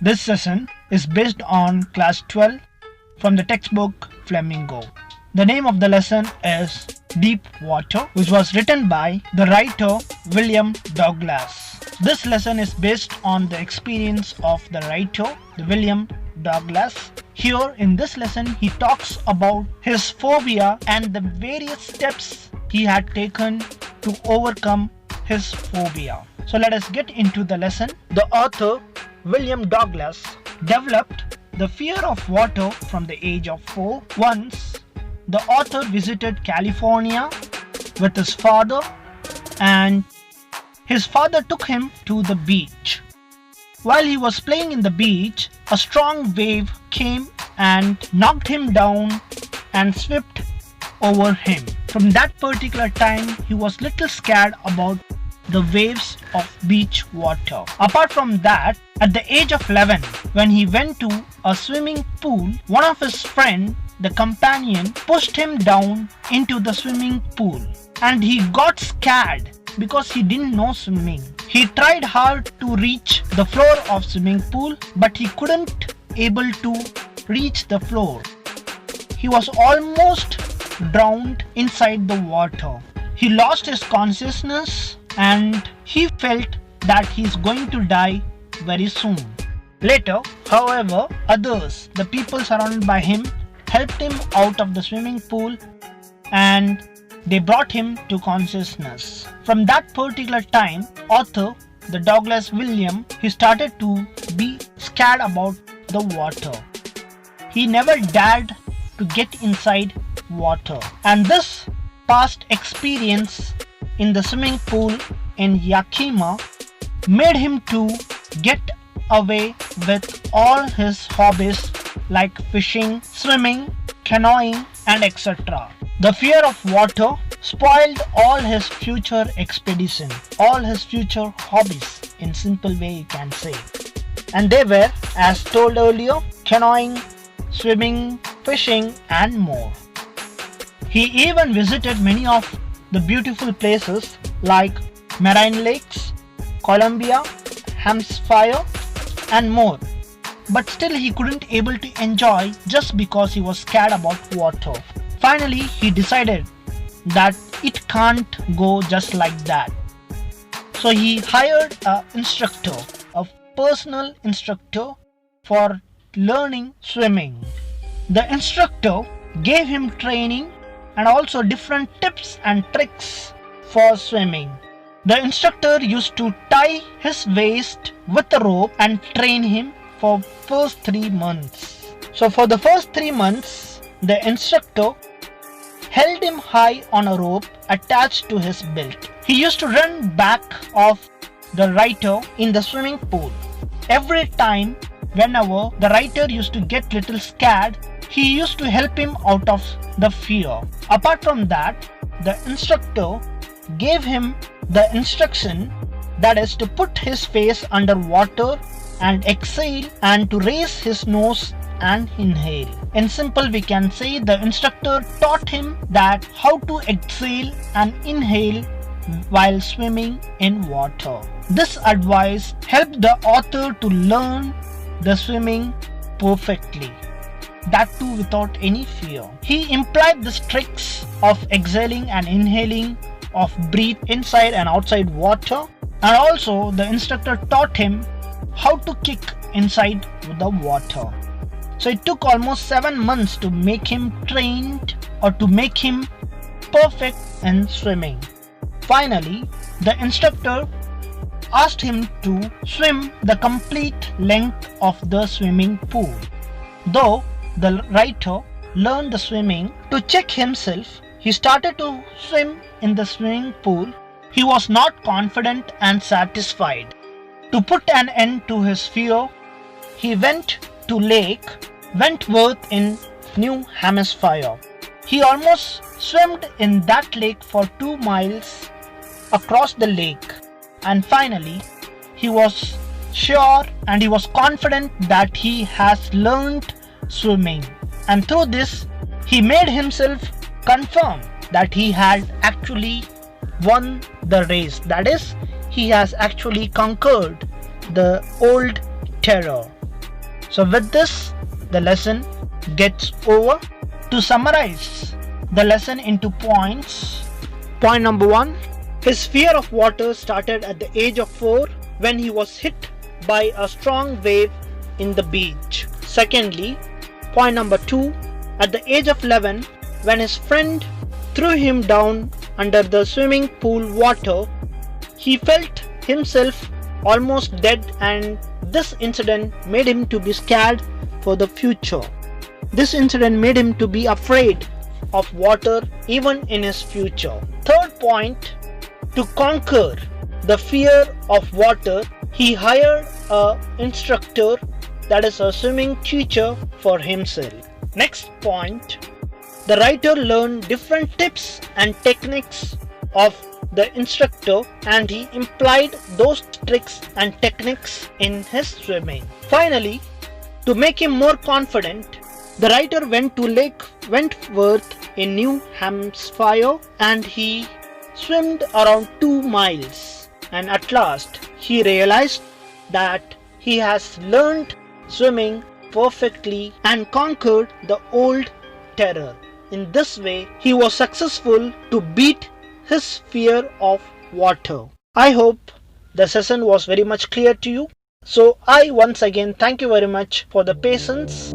This session is based on class 12 from the textbook Flamingo. The name of the lesson is Deep Water, which was written by the writer William Douglas. This lesson is based on the experience of the writer, William Douglas. Here in this lesson, he talks about his phobia and the various steps he had taken to overcome his phobia. So let us get into the lesson. The author, William Douglas, developed the fear of water from the age of 4. Once, the author visited California with his father, and his father took him to the beach. While he was playing in the beach, a strong wave came and knocked him down and swept over him. From that particular time, he was little scared about the waves of beach water. Apart from that, at the age of 11, when he went to a swimming pool, one of his friends, the companion, pushed him down into the swimming pool, and he got scared because he didn't know swimming. He tried hard to reach the floor of swimming pool, but he couldn't able to reach the floor. He was almost drowned inside the water. He lost his consciousness and he felt that he's going to die very soon. Later, however, others, the people surrounded by him, helped him out of the swimming pool and they brought him to consciousness. From that particular time, author, the Douglas William, he started to be scared about the water. He never dared to get inside water. And this past experience in the swimming pool in Yakima made him to get away with all his hobbies like fishing, swimming, canoeing, and etc. The fear of water spoiled all his future expedition, all his future hobbies, in simple way you can say. And they were, as told earlier, canoeing, swimming, fishing, and more. He even visited many of the beautiful places like Marine Lakes, Columbia, Hampshire, and more. But still he couldn't able to enjoy just because he was scared about water. Finally, he decided that it can't go just like that. So he hired an instructor, a personal instructor for learning swimming. The instructor gave him training and also different tips and tricks for swimming. The instructor used to tie his waist with a rope and train him for first 3 months. So for the first 3 months, the instructor held him high on a rope attached to his belt. He used to run back of the writer in the swimming pool. Every time, whenever the writer used to get little scared, he used to help him out of the fear. Apart from that, the instructor gave him the instruction, that is to put his face under water and exhale and to raise his nose and inhale. In simple, we can say the instructor taught him that how to exhale and inhale while swimming in water. This advice helped the author to learn the swimming perfectly, that too without any fear. He implied the tricks of exhaling and inhaling, of breathe inside and outside water, and also the instructor taught him how to kick inside the water. So it took almost 7 months to make him trained or to make him perfect in swimming. Finally, the instructor asked him to swim the complete length of the swimming pool. Though the writer learned the swimming, to check himself, he started to swim in the swimming pool. He was not confident and satisfied. To put an end to his fear, he went to Lake Wentworth in New Hampshire. He almost swam in that lake for 2 miles across the lake, and finally he was sure and he was confident that he has learned swimming, and through this he made himself confirm that he had actually won the race. That is, he has actually conquered the old terror. So with this, the lesson gets over. To summarize the lesson into points. Point number 1. His fear of water started at the age of 4 when he was hit by a strong wave in the beach. Secondly, point number 2. At the age of 11, when his friend threw him down under the swimming pool water, he felt himself almost dead, and this incident made him to be scared for the future. This incident made him to be afraid of water even in his future. Third point, to conquer the fear of water, he hired an instructor, that is a swimming teacher, for himself. Next point, the writer learned different tips and techniques of the instructor, and he applied those tricks and techniques in his swimming. Finally, to make him more confident, the writer went to Lake Wentworth in New Hampshire and he swam around 2 miles, and at last he realized that he has learned swimming perfectly and conquered the old terror. In this way, he was successful to beat his fear of water. I hope the session was very much clear to you. So I once again thank you very much for the patience.